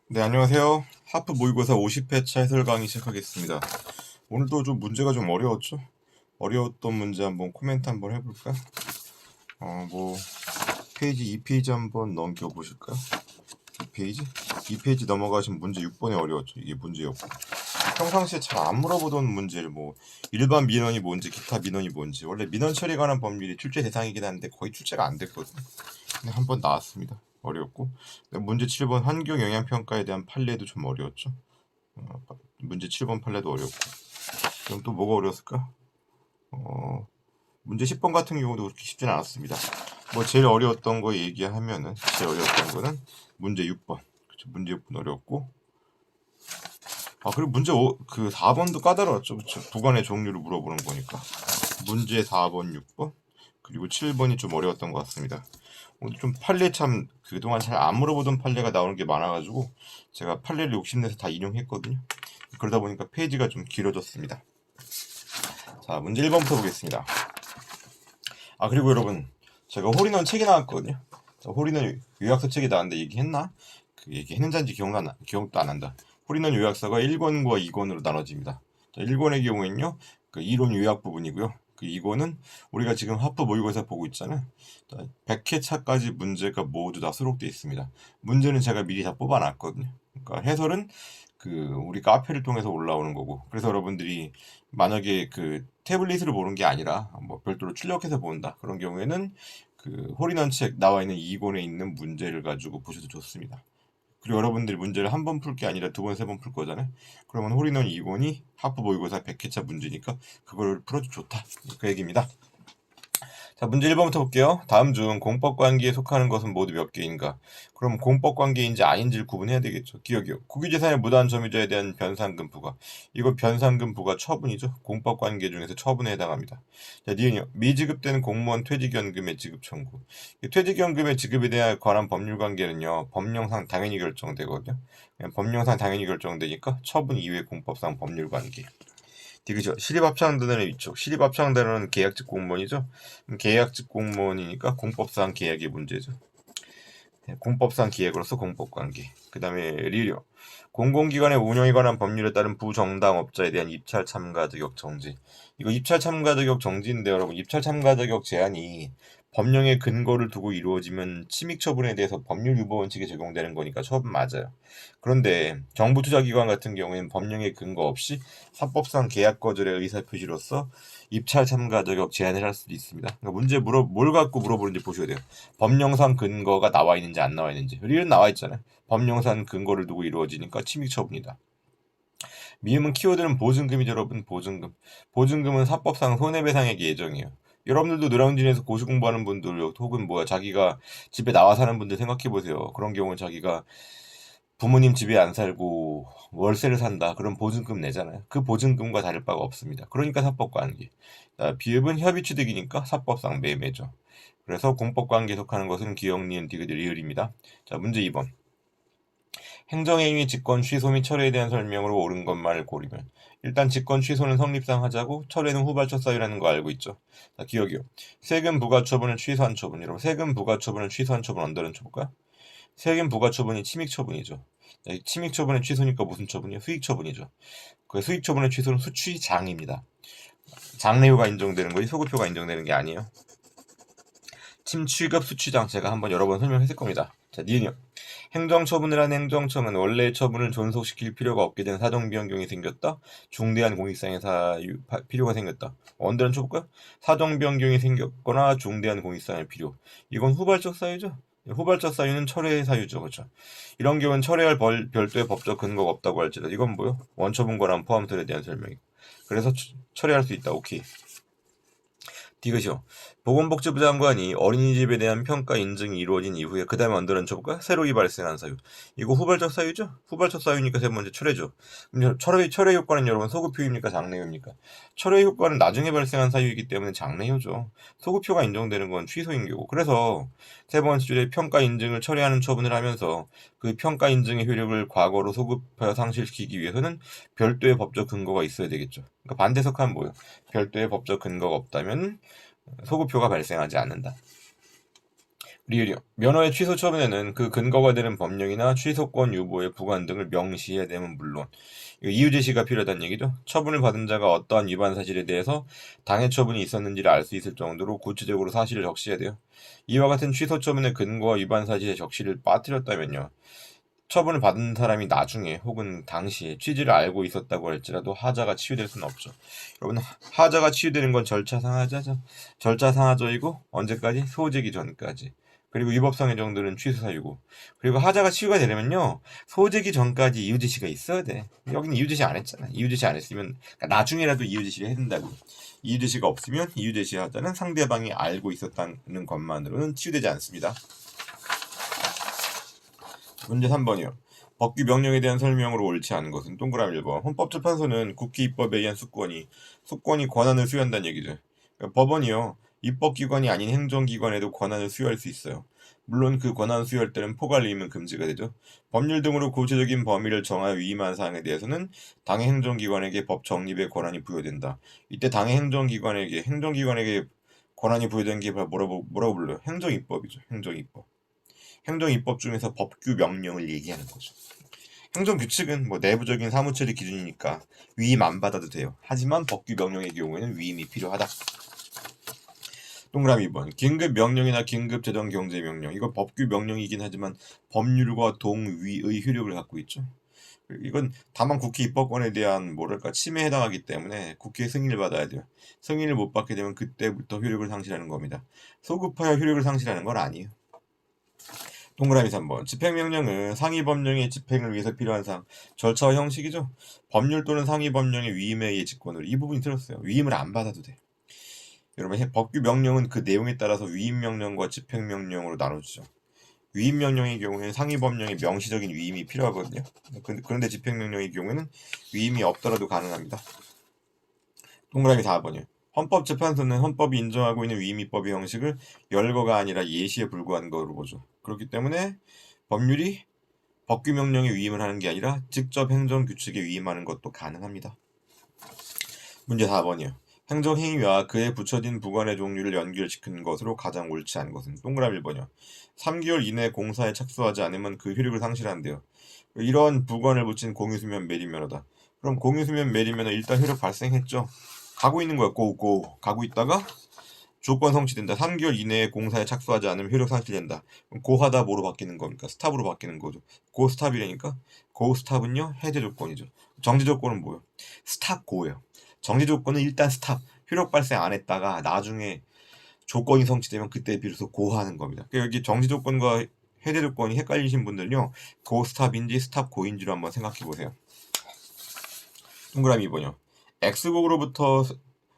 네, 안녕하세요. 하프 모의고사 50회차 해설 강의 시작하겠습니다. 오늘도 좀 문제가 좀 어려웠죠? 어려웠던 문제 한번 코멘트 한번 해볼까? 뭐 페이지 2페이지 한번 넘겨보실까요? 2페이지? 2페이지 넘어가신 문제 6번이 어려웠죠. 이게 문제였고. 평상시에 잘 안 물어보던 문제를 뭐 일반 민원이 뭔지 기타 민원이 뭔지 원래 민원 처리에 관한 법률이 출제 대상이긴 한데 거의 출제가 안 됐거든요. 근데 한 번 나왔습니다. 어려웠고 문제 7번 환경 영향 평가에 대한 판례도 좀 어려웠죠. 문제 7번 판례도 어렵고. 그럼 또 뭐가 어려웠을까? 문제 10번 같은 경우도 그렇게 쉽지는 않았습니다. 뭐 제일 어려웠던 거 얘기하면은 제일 어려웠던 거는 문제 6번. 그쵸, 문제 6번 어려웠고. 그리고 문제 4번도 까다로웠죠. 그쵸. 구간의 종류를 물어보는 거니까. 문제 4번, 6번, 그리고 7번이 좀 어려웠던 것 같습니다. 오늘 좀 판례 참 그동안 잘 안 물어보던 판례가 나오는 게 많아가지고 제가 판례를 욕심내서 다 인용했거든요. 그러다 보니까 페이지가 좀 길어졌습니다. 자, 문제 1번부터 보겠습니다. 그리고 여러분, 제가 홀인원 책이 나왔거든요. 자, 홀인원 요약서 책이 나왔는데 얘기했나? 그 얘기했는지 기억도 안 난다. 홀인원 요약서가 1권과 2권으로 나눠집니다. 자, 1권의 경우에는요, 그 이론 요약 부분이고요. 그 2권은 우리가 지금 하프 모의고사 보고 있잖아요. 100회차까지 문제가 모두 다 수록되어 있습니다. 문제는 제가 미리 다 뽑아놨거든요. 그러니까 해설은 우리 카페를 통해서 올라오는 거고, 그래서 여러분들이 만약에 그 태블릿으로 보는 게 아니라 뭐 별도로 출력해서 본다 그런 경우에는 그 홀인원 책 나와 있는 2권에 있는 문제를 가지고 보셔도 좋습니다. 그리고 여러분들이 문제를 한 번 풀 게 아니라 두 번, 세 번 풀 거잖아요. 그러면 홀인원 2권이 하프 모의고사 100회차 문제니까 그걸 풀어도 좋다, 그 얘기입니다. 자, 문제 1번부터 볼게요. 다음 중 공법관계에 속하는 것은 모두 몇 개인가? 그럼 공법관계인지 아닌지를 구분해야 되겠죠. 기억이요. 국유재산의 무단 점유자에 대한 변상금 부과. 이거 변상금 부과 처분이죠. 공법관계 중에서 처분에 해당합니다. 자, 니은요. 미지급되는 공무원 퇴직연금의 지급 청구. 이 퇴직연금의 지급에 대한 관한 법률관계는요. 법령상 당연히 결정되거든요. 법령상 당연히 결정되니까 처분 이외 공법상 법률관계. 디귿죠. 시립합창단원의 위촉. 시립합창단원은 계약직 공무원이죠. 계약직 공무원이니까 공법상 계약의 문제죠. 공법상 기획으로서 공법관계. 그 다음에 리료. 공공기관의 운영에 관한 법률에 따른 부정당업자에 대한 입찰 참가 자격 정지. 이거 입찰 참가 자격 정지인데 여러분, 입찰 참가 자격 제한이 법령의 근거를 두고 이루어지면 침익 처분에 대해서 법률 유보 원칙에 적용되는 거니까 처분 맞아요. 그런데 정부 투자기관 같은 경우에는 법령의 근거 없이 사법상 계약 거절의 의사 표시로서 입찰 참가 자격 제한을 할 수도 있습니다. 그러니까 뭘 갖고 물어보는지 보셔야 돼요. 법령상 근거가 나와 있는지 안 나와 있는지. 릴은 나와 있잖아요. 법령상 근거를 두고 이루어지니까 침익 처분이다. 미음은 키워드는 보증금이죠, 여러분. 보증금. 보증금은 사법상 손해배상액의 예정이에요. 여러분들도 노량진에서 고시 공부하는 분들 혹은 자기가 집에 나와 사는 분들 생각해 보세요. 그런 경우는 자기가 부모님 집에 안 살고 월세를 산다. 그럼 보증금 내잖아요. 그 보증금과 다를 바가 없습니다. 그러니까 사법관계. 비읍은 협의취득이니까 사법상 매매죠. 그래서 공법관계에 속하는 것은 기역, 니은, 디귿, 리을입니다. 자, 문제 2번. 행정행위 직권 취소 및 철회에 대한 설명으로 옳은 것만을 고르면, 일단 직권 취소는 성립상 하자고, 철회는 후발적 사유라는 거 알고 있죠. 자, 기억이요. 세금 부과 처분을 취소한 처분. 여러분, 세금 부과 처분을 취소한 처분 언더는 쳐볼까요? 세금 부과 처분이 침익 처분이죠. 자, 침익 처분의 취소니까 무슨 처분이요? 수익 처분이죠. 그 수익 처분의 취소는 수취장입니다. 장래효가 인정되는 거지 소급효가 인정되는 게 아니에요. 침취급 수취장 제가 한번 여러 번 설명했을 겁니다. 자, 니은요. 행정처분을 한 행정청은 원래의 처분을 존속시킬 필요가 없게 된 사정 변경이 생겼다. 중대한 공익상의 필요가 생겼다. 언더는 쳐볼까요? 사정 변경이 생겼거나 중대한 공익상의 필요. 이건 후발적 사유죠. 후발적 사유는 철회 사유죠. 그렇죠. 이런 경우는 철회할 별도의 법적 근거가 없다고 할지라도 이건 뭐요? 원처분 권한 포함설에 대한 설명이고. 그래서 철회할 수 있다. 오케이. 디귿이요. 보건복지부 장관이 어린이집에 대한 평가 인증이 이루어진 이후에 그 다음에 언더는 쳐볼까? 새로이 발생한 사유. 이거 후발적 사유죠? 후발적 사유니까 세 번째 철회죠. 그럼 철회 효과는 여러분 소급효입니까? 장래효입니까? 철회 효과는 나중에 발생한 사유이기 때문에 장래효죠. 소급효가 인정되는 건 취소인 경우. 그래서 세 번째 줄에 평가 인증을 철회하는 처분을 하면서 그 평가 인증의 효력을 과거로 소급하여 상실시키기 위해서는 별도의 법적 근거가 있어야 되겠죠. 그러니까 반대석하면 뭐예요? 별도의 법적 근거가 없다면 소급효가 발생하지 않는다. 리을이요. 면허의 취소 처분에는 그 근거가 되는 법령이나 취소권 유보의 부관 등을 명시해야 되면 물론 이거 이유 제시가 필요하다는 얘기죠. 처분을 받은 자가 어떠한 위반 사실에 대해서 당해 처분이 있었는지를 알 수 있을 정도로 구체적으로 사실을 적시해야 돼요. 이와 같은 취소 처분의 근거와 위반 사실의 적시를 빠뜨렸다면요. 처분을 받은 사람이 나중에 혹은 당시에 취지를 알고 있었다고 할지라도 하자가 치유될 수는 없죠. 여러분, 하자가 치유되는 건 절차상하자죠. 절차상하자이고 언제까지? 소재기 전까지. 그리고 위법성의 정도는 취소 사유고. 그리고 하자가 치유가 되려면요. 소재기 전까지 이유제시가 있어야 돼. 여기는 이유제시 안 했잖아. 이유제시 안 했으면 그러니까 나중에라도 이유제시를 해야 된다고. 이유제시가 없으면 이유제시 하자는 상대방이 알고 있었다는 것만으로는 치유되지 않습니다. 문제 3번이요. 법규 명령에 대한 설명으로 옳지 않은 것은 동그라미 1번. 헌법재판소는 국회 입법에 의한 수권이 권한을 수여한다는 얘기죠. 그러니까 법원이요. 입법기관이 아닌 행정기관에도 권한을 수여할 수 있어요. 물론 그 권한 수여할 때는 포괄 위임은 금지가 되죠. 법률 등으로 구체적인 범위를 정하여 위임한 사항에 대해서는 당해 행정기관에게 법 정립의 권한이 부여된다. 이때 당해 행정기관에게 권한이 부여된 게 뭐라고 불러요? 행정입법이죠. 행정입법. 행정입법 중에서 법규 명령을 얘기하는 거죠. 행정규칙은 뭐 내부적인 사무처리 기준이니까 위임 안 받아도 돼요. 하지만 법규 명령의 경우에는 위임이 필요하다. 동그라미 2번. 긴급 명령이나 긴급 재정 경제 명령. 이거 법규 명령이긴 하지만 법률과 동위의 효력을 갖고 있죠. 이건 다만 국회 입법권에 대한 뭐랄까 침해에 해당하기 때문에 국회 승인을 받아야 돼요. 승인을 못 받게 되면 그때부터 효력을 상실하는 겁니다. 소급하여 효력을 상실하는 건 아니에요. 동그라미 3번. 집행명령은 상위법령의 집행을 위해서 필요한 사항, 절차와 형식이죠. 법률 또는 상위법령의 위임에 의해 직권으로. 이 부분이 틀렸어요. 위임을 안 받아도 돼. 여러분, 법규 명령은 그 내용에 따라서 위임명령과 집행명령으로 나눠지죠. 위임명령의 경우에는 상위법령의 명시적인 위임이 필요하거든요. 그런데 집행명령의 경우에는 위임이 없더라도 가능합니다. 동그라미 4번이요. 헌법재판소는 헌법이 인정하고 있는 위임입법의 형식을 열거가 아니라 예시에 불과한 것으로 보죠. 그렇기 때문에 법률이 법규 명령에 위임을 하는 게 아니라 직접 행정규칙에 위임하는 것도 가능합니다. 문제 4번이요. 행정행위와 그에 붙여진 부관의 종류를 연결시키는 것으로 가장 옳지 않은 것은 동그라미 1번이요. 3개월 이내 공사에 착수하지 않으면 그 효력을 상실한대요. 이런 부관을 붙인 공유수면 매립면허다. 그럼 공유수면 매립면허 일단 효력 발생했죠. 가고 있는 거야. 고고. 가고 있다가 조건 성취된다. 3개월 이내에 공사에 착수하지 않으면 효력 상실된다. 그럼 고하다 뭐로 바뀌는 겁니까? 스탑으로 바뀌는 거죠. 고 스탑이라니까. 고 스탑은요. 해제 조건이죠. 정지 조건은 뭐예요? 스탑 고예요. 정지 조건은 일단 스탑. 효력 발생 안 했다가 나중에 조건이 성취되면 그때 비로소 고하는 겁니다. 그러니까 여기 정지 조건과 해제 조건이 헷갈리신 분들은요. 고 스탑인지 스탑 고인지로 한번 생각해 보세요. 동그라미 2번이요. X국으로부터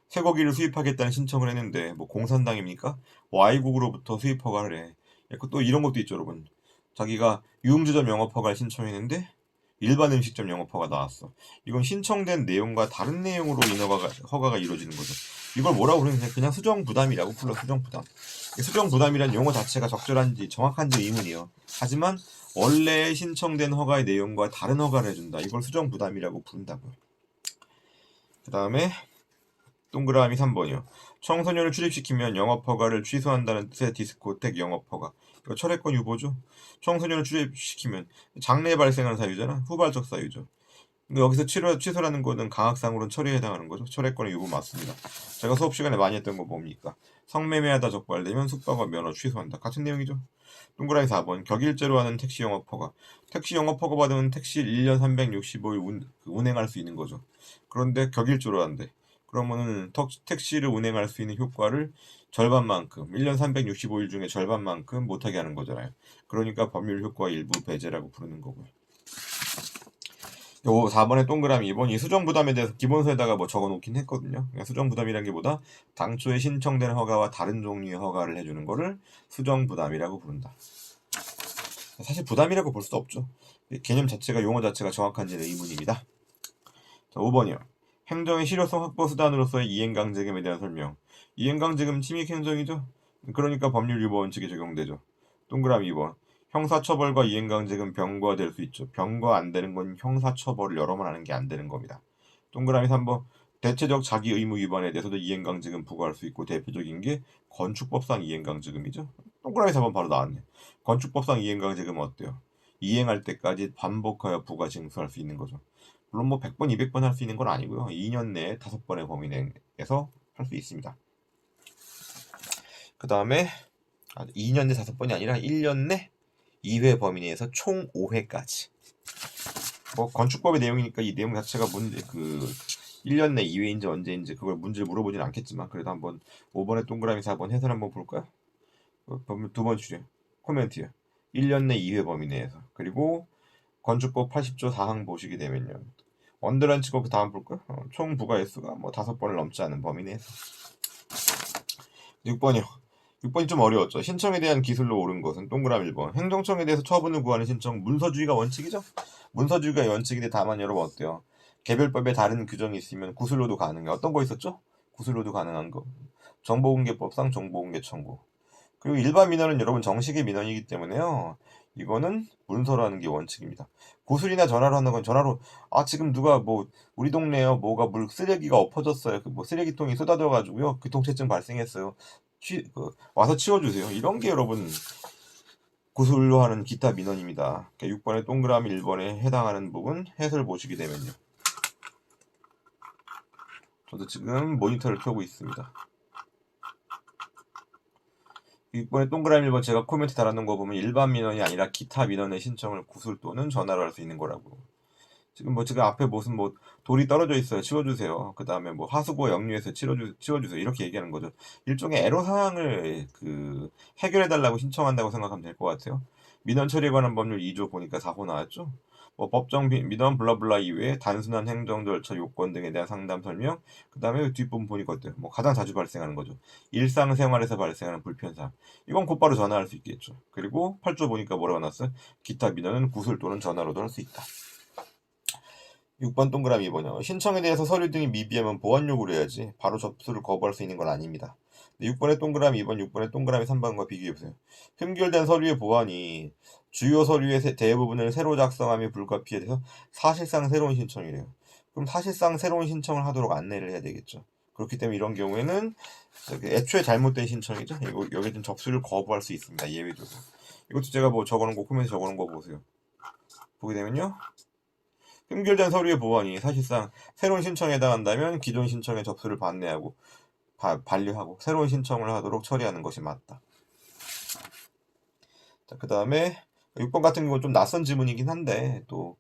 쇠고기를 수입하겠다는 신청을 했는데 뭐 공산당입니까? Y국으로부터 수입 허가를 해. 또 이런 것도 있죠, 여러분. 자기가 유흥주점 영업 허가를 신청했는데 일반 음식점 영업 허가 나왔어. 이건 신청된 내용과 다른 내용으로 허가가 이루어지는 거죠. 이걸 뭐라고 그러냐? 그냥 수정부담이라고 불러. 수정부담. 수정부담이란 용어 자체가 적절한지 정확한지 의문이요. 하지만 원래 신청된 허가의 내용과 다른 허가를 해준다. 이걸 수정부담이라고 부른다고요. 그 다음에 동그라미 3번이요. 청소년을 출입시키면 영업허가를 취소한다는 뜻의 디스코텍 영업허가. 이거 철회권 유보죠. 청소년을 출입시키면 장래 발생한 사유잖아. 후발적 사유죠. 근데 여기서 취소라는 거는 강학상으로는 철회에 해당하는 거죠. 철회권의 유보 맞습니다. 제가 수업 시간에 많이 했던 거 뭡니까? 성매매하다 적발되면 숙박과 면허 취소한다. 같은 내용이죠. 동그라미 4번. 격일제로 하는 택시 영업허가. 택시 영업허가 받으면 택시를 1년 365일 운행할 수 있는 거죠. 그런데 격일제로 한대. 그러면은 택시를 운행할 수 있는 효과를 절반만큼, 1년 365일 중에 절반만큼 못하게 하는 거잖아요. 그러니까 법률 효과 일부 배제라고 부르는 거고요. 요 4번의 동그라미 2번 이 수정부담에 대해서 기본서에다가 뭐 적어놓긴 했거든요. 그러니까 수정부담이란 게 보다 당초에 신청된 허가와 다른 종류의 허가를 해주는 거를 수정부담이라고 부른다. 사실 부담이라고 볼 수 없죠. 개념 자체가 용어 자체가 정확한지는 의문입니다. 자, 5번이요. 행정의 실효성 확보 수단으로서의 이행강제금에 대한 설명. 이행강제금 침익행정이죠. 그러니까 법률 유보 원칙에 적용되죠. 동그라미 2번. 형사처벌과 이행강제금 병과될 수 있죠. 병과 안 되는 건 형사처벌을 여러 번 하는 게 안 되는 겁니다. 동그라미 3번. 대체적 자기 의무 위반에 대해서도 이행강제금 부과할 수 있고 대표적인 게 건축법상 이행강제금이죠. 동그라미 4번 바로 나왔네. 건축법상 이행강제금은 어때요? 이행할 때까지 반복하여 부과 징수할 수 있는 거죠. 물론 뭐 100번, 200번 할 수 있는 건 아니고요. 2년 내에 5번의 범위 내에서 할 수 있습니다. 그 다음에 2년 내 5번이 아니라 1년 내 2회 범위 내에서 총 5회까지. 뭐 건축법의 내용이니까 이 내용 자체가 문제 1년 내 2회인지 언제인지 그걸 문제를 물어보진 않겠지만 그래도 한번 5번의 동그라미 4번 해설 한번 볼까요? 두 번 주제 코멘트요. 1년 내 2회 범위 내에서. 그리고 건축법 80조 4항 보시게 되면요. 언더라인 치고 그 다음 볼까요? 총 부과 횟수가 뭐 5번을 넘지 않은 범위 내에서. 6번이요. 6번이 좀 어려웠죠. 신청에 대한 기술로 옳은 것은 동그라미 1번. 행정청에 대해서 처분을 구하는 신청 문서주의가 원칙이죠. 문서주의가 원칙인데 다만 여러분 어때요? 개별법에 다른 규정이 있으면 구술로도 가능해. 어떤 거 있었죠? 구술로도 가능한 거. 정보공개법상 정보공개 청구. 그리고 일반 민원은 여러분 정식의 민원이기 때문에요. 이거는 문서라는 게 원칙입니다. 구술이나 전화로 하는 건 전화로 지금 누가 뭐 우리 동네에요 뭐가 쓰레기가 엎어졌어요. 뭐 쓰레기통이 쏟아져가지고요 교통체증 발생했어요. 와서 치워주세요. 이런 게 여러분 구술로 하는 기타 민원입니다. 6번의 동그라미 1번에 해당하는 부분 해설 보시게 되면요. 저도 지금 모니터를 켜고 있습니다. 6번의 동그라미 1번 제가 코멘트 달아놓은 거 보면 일반 민원이 아니라 기타 민원의 신청을 구술 또는 전화로 할 수 있는 거라고. 지금 앞에 무슨 돌이 떨어져 있어요. 치워주세요. 그 다음에 하수구 역류해서 치워주세요. 이렇게 얘기하는 거죠. 일종의 애로사항을 해결해달라고 신청한다고 생각하면 될 것 같아요. 민원 처리에 관한 법률 2조 보니까 4호 나왔죠. 법정 민원 블라블라 이외에 단순한 행정 절차 요건 등에 대한 상담 설명. 그 다음에 뒷부분 보니까 어때요? 가장 자주 발생하는 거죠. 일상생활에서 발생하는 불편사항. 이건 곧바로 전화할 수 있겠죠. 그리고 8조 보니까 뭐라고 나왔어요? 기타 민원은 구술 또는 전화로도 할 수 있다. 6번 동그라미 2번이요. 신청에 대해서 서류 등이 미비하면 보완 요구를 해야지 바로 접수를 거부할 수 있는 건 아닙니다. 6번의 동그라미 2번, 6번의 동그라미 3번과 비교해보세요. 흠결된 서류의 보완이 주요 서류의 대부분을 새로 작성함이 불가피해서 사실상 새로운 신청이래요. 그럼 사실상 새로운 신청을 하도록 안내를 해야 되겠죠. 그렇기 때문에 이런 경우에는 애초에 잘못된 신청이죠. 여기 좀 접수를 거부할 수 있습니다. 예외적으로. 이것도 제가 적어놓은 거 코멘트 적어놓은 거 보세요. 보게 되면요. 흠결된 서류의 보완이 사실상 새로운 신청에 해당한다면 기존 신청의 접수를 반려하고 새로운 신청을 하도록 처리하는 것이 맞다. 자, 그 다음에 6번 같은 경우는 좀 낯선 지문이긴 한데 또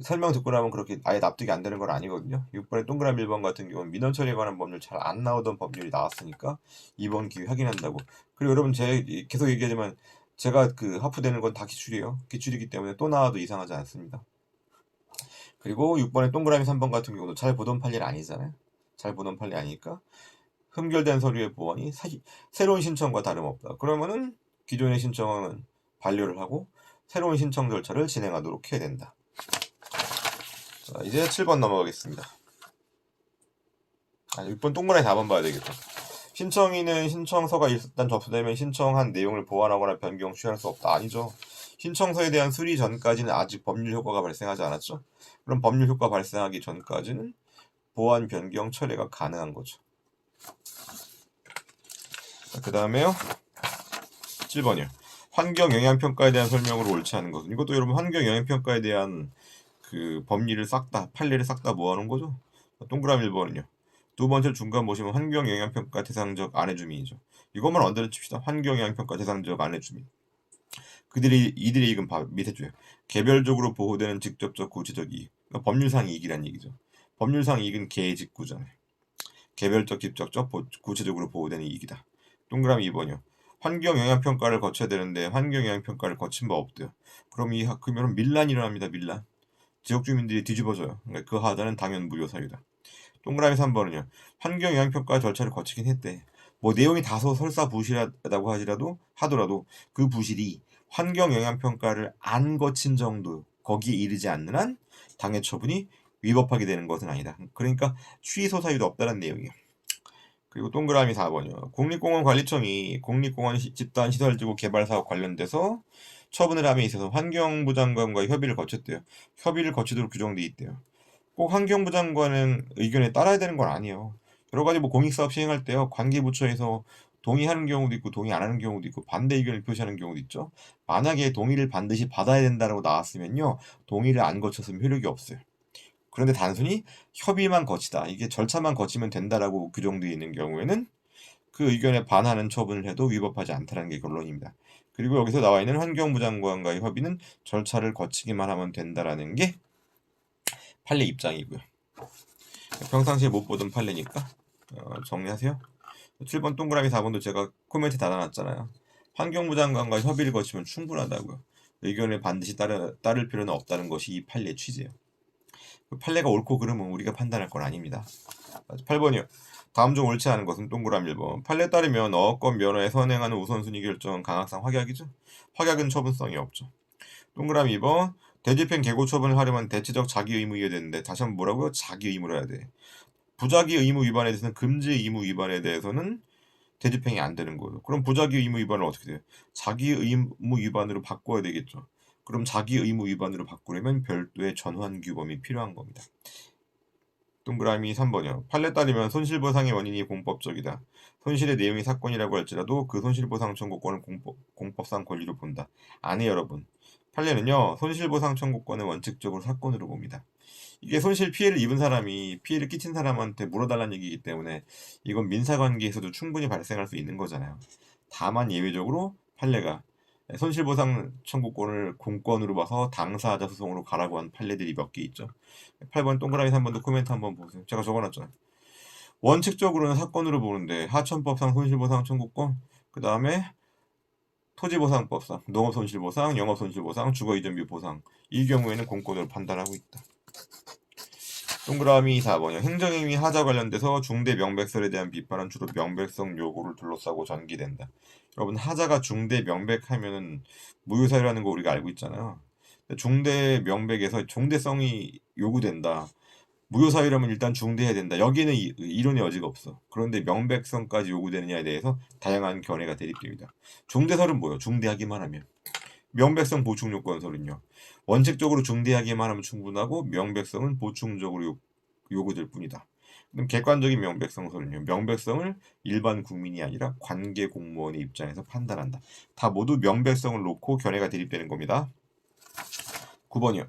설명 듣고 나면 그렇게 아예 납득이 안 되는 건 아니거든요. 6번의 동그라미 1번 같은 경우는 민원 처리에 관한 법률 잘 안 나오던 법률이 나왔으니까 이번 기회 확인한다고. 그리고 여러분 계속 얘기하지만 제가 하프되는 건 다 기출이에요. 기출이기 때문에 또 나와도 이상하지 않습니다. 그리고 6번의 동그라미 3번 같은 경우도 잘 보던 판례 아니잖아요. 잘 보던 판례 아니니까 흠결된 서류의 보완이 새로운 신청과 다름없다. 그러면은 기존의 신청은 반려를 하고 새로운 신청 절차를 진행하도록 해야 된다. 자, 이제 7번 넘어가겠습니다. 6번 동그라미 4번 봐야 되겠다. 신청인은 신청서가 일단 접수되면 신청한 내용을 보완하거나 변경, 취할 수 없다. 아니죠. 신청서에 대한 수리 전까지는 아직 법률 효과가 발생하지 않았죠. 그럼 법률 효과 발생하기 전까지는 보완, 변경, 처리가 가능한 거죠. 그 다음에요. 7번이요. 환경영향평가에 대한 설명으로 옳지 않은 것은. 이것도 여러분 환경영향평가에 대한 법리를 판례를 싹 다 모아놓은 거죠. 동그라미 1번은요. 두 번째 중간 보시면 환경영향평가 대상적 안해주민이죠. 이것만 언더를 칩시다. 환경영향평가 대상적 안해주민. 이들의 이익은 밑에 줘요. 개별적으로 보호되는 직접적 구체적 이익. 그러니까 법률상 이익이란 얘기죠. 법률상 이익은 계직구잖아요. 개별적 직접적 구체적으로 보호되는 이익이다. 동그라미 2번이요. 환경영향평가를 거쳐야 되는데 환경영향평가를 거친 바 없대요. 그러면 밀란이 일어납니다. 밀란. 지역주민들이 뒤집어져요. 그러니까 그 하자는 당연 무효 사유다. 동그라미 3번은요. 환경영향평가 절차를 거치긴 했대. 내용이 다소 설사부실하다고 하더라도 그 부실이 환경영향평가를 안 거친 정도 거기에 이르지 않는 한 당해 처분이 위법하게 되는 것은 아니다. 그러니까 취소 사유도 없다는 내용이에요. 그리고 동그라미 4번이요. 국립공원관리청이 국립공원 집단 시설지구 개발 사업 관련돼서 처분을 함에 있어서 환경부 장관과 협의를 거쳤대요. 협의를 거치도록 규정돼 있대요. 꼭 환경부 장관은 의견에 따라야 되는 건 아니에요. 여러 가지 뭐 공익사업 시행할 때요. 관계부처에서 동의하는 경우도 있고 동의 안 하는 경우도 있고 반대 의견을 표시하는 경우도 있죠. 만약에 동의를 반드시 받아야 된다고 나왔으면요. 동의를 안 거쳤으면 효력이 없어요. 그런데 단순히 협의만 거치다. 이게 절차만 거치면 된다라고 규정되어 있는 경우에는 그 의견에 반하는 처분을 해도 위법하지 않다는 게 결론입니다. 그리고 여기서 나와 있는 환경부 장관과의 협의는 절차를 거치기만 하면 된다라는 게 판례 입장이고요. 평상시에 못 보던 판례니까 정리하세요. 7번 동그라미 4번도 제가 코멘트 달아놨잖아요. 환경부 장관과 협의를 거치면 충분하다고요. 의견에 반드시 따를 필요는 없다는 것이 이 판례의 취지예요. 그 판례가 옳고 그름은 우리가 판단할 건 아닙니다. 8번이요. 다음 중 옳지 않은 것은 동그라미 1번. 판례에 따르면 어권 면허에 선행하는 우선순위 결정은 강학상 확약이죠. 확약은 처분성이 없죠. 동그라미 2번. 대집행 개고 처분을 하려면 대체적 자기 의무여야 되는데 다시 한번 뭐라고요? 자기 의무로 해야 돼. 부자기 의무 위반에 대해서는 금지 의무 위반에 대해서는 대집행이 안 되는 거예요. 그럼 부자기 의무 위반은 어떻게 돼요? 자기 의무 위반으로 바꿔야 되겠죠. 그럼 자기 의무 위반으로 바꾸려면 별도의 전환 규범이 필요한 겁니다. 동그라미 3번이요. 판례에 따르면 손실보상의 원인이 공법적이다. 손실의 내용이 사건이라고 할지라도 그 손실보상 청구권은 공법상 권리로 본다. 아니 여러분. 판례는요. 손실보상 청구권은 원칙적으로 사건으로 봅니다. 이게 손실 피해를 입은 사람이 피해를 끼친 사람한테 물어달라는 얘기이기 때문에 이건 민사관계에서도 충분히 발생할 수 있는 거잖아요. 다만 예외적으로 판례가 손실보상 청구권을 공권으로 봐서 당사자 소송으로 가라고 한 판례들이 몇 개 있죠. 8번 동그라미 3번도 코멘트 한번 보세요. 제가 적어놨잖아요. 원칙적으로는 사건으로 보는데 하천법상 손실보상 청구권, 그 다음에 토지보상법상 농업손실보상, 영업손실보상, 주거이전비 보상, 이 경우에는 공권으로 판단하고 있다. 동그라미 4번이요. 행정행위 하자 관련돼서 중대 명백설에 대한 비판은 주로 명백성 요구를 둘러싸고 전개된다. 여러분 하자가 중대 명백하면은 무효사유라는 거 우리가 알고 있잖아요. 중대 명백에서 중대성이 요구된다. 무효사유라면 일단 중대해야 된다. 여기는 이론의 여지가 없어. 그런데 명백성까지 요구되느냐에 대해서 다양한 견해가 대립됩니다. 중대설은 뭐예요? 중대하기만 하면. 명백성 보충요건설은요. 원칙적으로 중대하기만 하면 충분하고 명백성은 보충적으로 요구될 뿐이다. 그럼 객관적인 명백성설은요. 명백성을 일반 국민이 아니라 관계 공무원의 입장에서 판단한다. 다 모두 명백성을 놓고 견해가 대립되는 겁니다. 9번이요.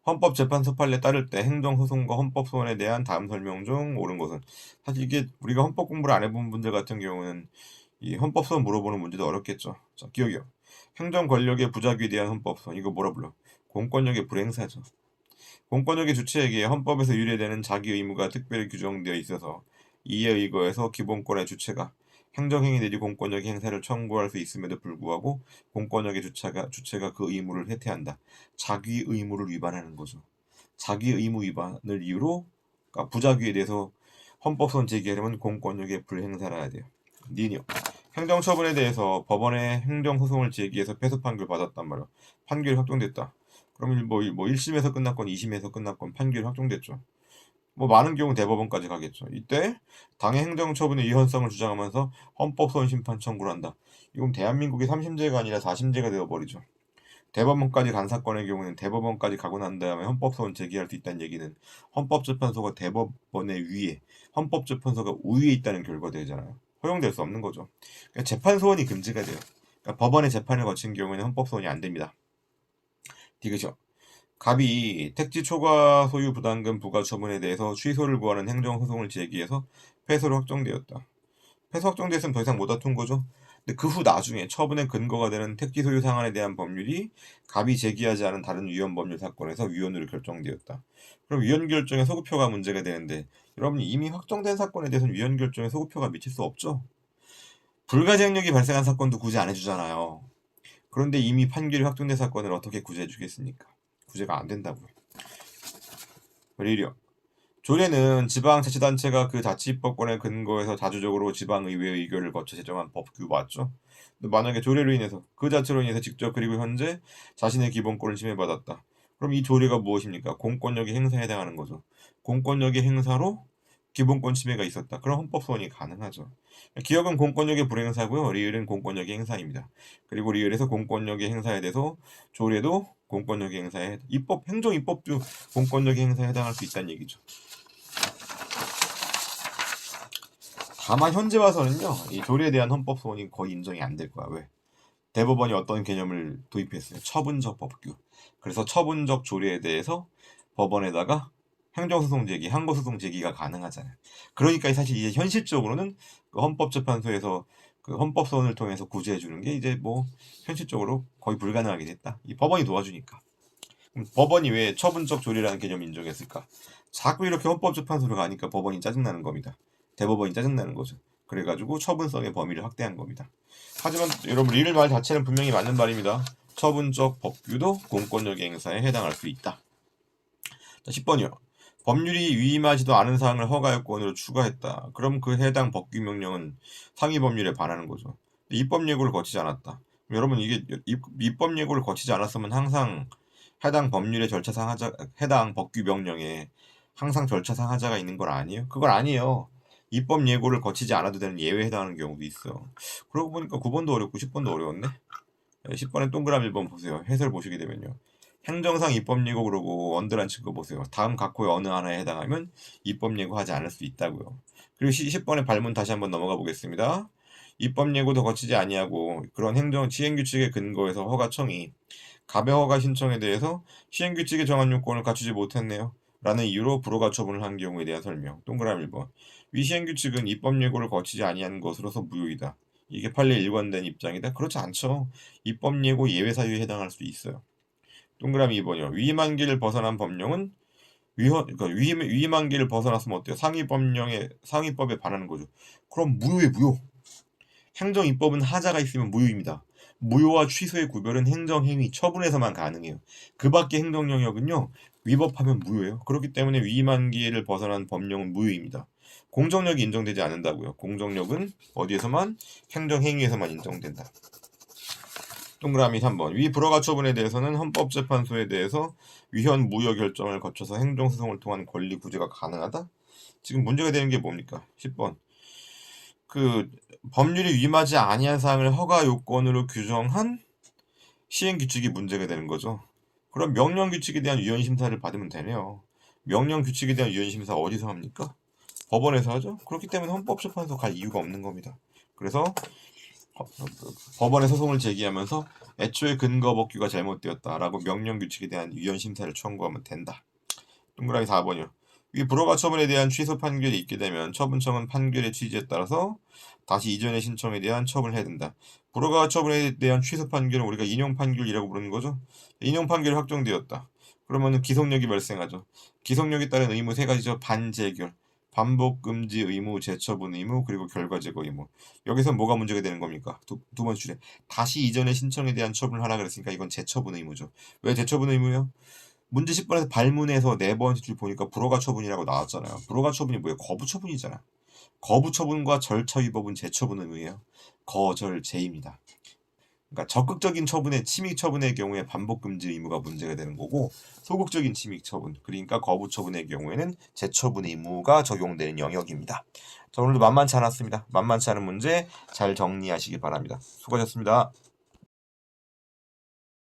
헌법재판소 판례에 따를 때 행정소송과 헌법소원에 대한 다음 설명 중 옳은 것은 사실 이게 우리가 헌법 공부를 안 해본 분들 같은 경우는 이 헌법소원 물어보는 문제도 어렵겠죠. 자, 기억이요. 행정 권력의 부작위에 대한 헌법소원 이거 뭐라 불러? 공권력의 불행사죠. 공권력의 주체에게 헌법에서 유래되는 자기 의무가 특별히 규정되어 있어서 이에 의거해서 기본권의 주체가 행정행위 내지 공권력의 행사를 청구할 수 있음에도 불구하고 공권력의 주체가 그 의무를 해태한다. 자기 의무를 위반하는 거죠. 자기 의무 위반을 이유로 그러니까 부작위에 대해서 헌법소원 제기하려면 공권력의 불행사라 해야 돼요. 니요. 행정처분에 대해서 법원에 행정소송을 제기해서 패소 판결 받았단 말이야. 판결이 확정됐다. 그럼 뭐 1심에서 끝났건 2심에서 끝났건 판결이 확정됐죠. 뭐 많은 경우 대법원까지 가겠죠. 이때 당의 행정처분의 위헌성을 주장하면서 헌법소원 심판 청구를 한다. 이건 대한민국이 3심제가 아니라 4심제가 되어버리죠. 대법원까지 간 사건의 경우는 대법원까지 가고 난 다음에 헌법소원 제기할 수 있다는 얘기는 헌법재판소가 대법원의 위에 헌법재판소가 우위에 있다는 결과되잖아요. 허용될 수 없는 거죠. 그러니까 재판소원이 금지가 돼요. 그러니까 법원의 재판을 거친 경우에는 헌법소원이 안 됩니다. 디귿이요. 갑이 택지 초과 소유 부담금 부과 처분에 대해서 취소를 구하는 행정소송을 제기해서 패소를 확정되었다. 패소 확정됐으면 더 이상 못 다툰 거죠. 근데 그 후 나중에 처분의 근거가 되는 택지 소유 상한에 대한 법률이 갑이 제기하지 않은 다른 위헌 법률 사건에서 위헌으로 결정되었다. 그럼 위헌 결정에 소급표가 문제가 되는데 여러분 이미 확정된 사건에 대해서는 위헌 결정에 소급표가 미칠 수 없죠. 불가지행력이 발생한 사건도 구제 안 해주잖아요. 그런데 이미 판결이 확정된 사건을 어떻게 구제해 주겠습니까? 구제가 안 된다고요. 오히려 조례는 지방자치단체가 그 자치법권에 근거해서 자주적으로 지방의회의 의결을 거쳐 제정한 법규 맞죠? 근데 만약에 조례로 인해서 그 자체로 인해서 직접 그리고 현재 자신의 기본권을 침해받았다. 그럼 이 조례가 무엇입니까? 공권력의 행사에 해당하는 거죠. 공권력의 행사로 기본권 침해가 있었다. 그럼 헌법 소원이 가능하죠. 기억은 공권력의 불행사고요. 리을은 공권력의 행사입니다. 그리고 리을에서 공권력의 행사에 대해서 조례도 공권력의 행사에 행정입법도 공권력의 행사에 해당할 수 있다는 얘기죠. 다만 현재 와서는요, 이 조례에 대한 헌법 소원이 거의 인정이 안 될 거야. 왜? 대법원이 어떤 개념을 도입했어요? 처분적 법규. 그래서 처분적 조례에 대해서 법원에다가 행정소송 제기, 항고소송 제기가 가능하잖아요. 그러니까 사실 이제 현실적으로는 그 헌법재판소에서 그 헌법소원을 통해서 구제해 주는 게 이제 뭐 현실적으로 거의 불가능하게 됐다. 이 법원이 도와주니까. 그럼 법원이 왜 처분적 조례라는 개념을 인정했을까? 자꾸 이렇게 헌법재판소로 가니까 법원이 짜증나는 겁니다. 대법원이 짜증나는 거죠. 그래가지고 처분성의 범위를 확대한 겁니다. 하지만 여러분 리을 말 자체는 분명히 맞는 말입니다. 처분적 법규도 공권력의 행사에 해당할 수 있다. 자, 10번이요. 법률이 위임하지도 않은 사항을 허가요건으로 추가했다. 그럼 그 해당 법규 명령은 상위 법률에 반하는 거죠. 입법 예고를 거치지 않았다. 여러분 이게 입법 예고를 거치지 않았으면 항상 해당 법률의 절차상 하자, 해당 법규 명령에 항상 절차상 하자가 있는 건 아니에요? 그건 아니에요. 입법 예고를 거치지 않아도 되는 예외에 해당하는 경우도 있어. 그러고 보니까 9번도 어렵고 10번도 어려웠네. 10번에 동그라미 1번 보세요. 해설 보시게 되면요. 행정상 입법 예고 그러고 언더라인 친 거 보세요. 다음 각호의 어느 하나에 해당하면 입법 예고하지 않을 수 있다고요. 그리고 10번의 발문 다시 한번 넘어가 보겠습니다. 입법 예고도 거치지 아니하고 그런 행정 시행규칙에 근거해서 허가청이 가배 허가 신청에 대해서 시행규칙에 정한 요건을 갖추지 못했네요. 라는 이유로 불허가 처분을 한 경우에 대한 설명. 동그라미 1번. 위 시행규칙은 입법 예고를 거치지 아니한 것으로서 무효이다. 이게 판례 일관된 입장이다? 그렇지 않죠. 입법 예고 예외 사유에 해당할 수 있어요. 동그라미 2번이요. 위임한 길을 벗어난 법령은 그러니까 위임한 길을 벗어났으면 어때요? 상위법에 반하는 거죠. 그럼 무효에 무효. 행정입법은 하자가 있으면 무효입니다. 무효와 취소의 구별은 행정행위, 처분에서만 가능해요. 그 밖의 행정 영역은요. 위법하면 무효예요. 그렇기 때문에 위임한 기회를 벗어난 법령은 무효입니다. 공정력이 인정되지 않는다고요. 공정력은 어디에서만? 행정행위에서만 인정된다. 동그라미 3번. 위 불허가 처분에 대해서는 헌법재판소에 대해서 위헌 무효 결정을 거쳐서 행정소송을 통한 권리 구제가 가능하다? 지금 문제가 되는 게 뭡니까? 10번. 그 법률이 위임하지 아니한 사항을 허가 요건으로 규정한 시행 규칙이 문제가 되는 거죠. 그럼 명령 규칙에 대한 위헌 심사를 받으면 되네요. 명령 규칙에 대한 위헌 심사 어디서 합니까? 법원에서 하죠. 그렇기 때문에 헌법재판소 갈 이유가 없는 겁니다. 그래서 법원에 소송을 제기하면서 애초에 근거 법규가 잘못되었다라고 명령 규칙에 대한 위헌 심사를 청구하면 된다. 동그라미 4번이요. 위 불허가 처분에 대한 취소 판결이 있게 되면 처분청은 판결의 취지에 따라서 다시 이전의 신청에 대한 처분을 해야 된다. 불허가 처분에 대한 취소 판결은 우리가 인용 판결이라고 부르는 거죠. 인용 판결이 확정되었다. 그러면 기속력이 발생하죠. 기속력에 따른 의무 세 가지죠. 반재결, 반복 금지 의무, 재처분 의무, 그리고 결과 제거 의무. 여기서 뭐가 문제가 되는 겁니까? 두 번째 줄에 다시 이전의 신청에 대한 처분을 하라 그랬으니까 이건 재처분 의무죠. 왜 재처분 의무요? 문제 10번에서 발문에서 네 번째 줄 보니까 불허가 처분이라고 나왔잖아요. 불허가 처분이 뭐예요? 거부 처분이잖아. 거부 처분과 절차 위법은 재처분 의무예요. 거절제입니다. 그러니까 적극적인 처분의 침입 처분의 경우에 반복 금지 의무가 문제가 되는 거고 소극적인 침입 처분 그러니까 거부 처분의 경우에는 재처분 의무가 적용되는 영역입니다. 자, 오늘도 만만치 않았습니다. 만만치 않은 문제 잘 정리하시기 바랍니다. 수고하셨습니다.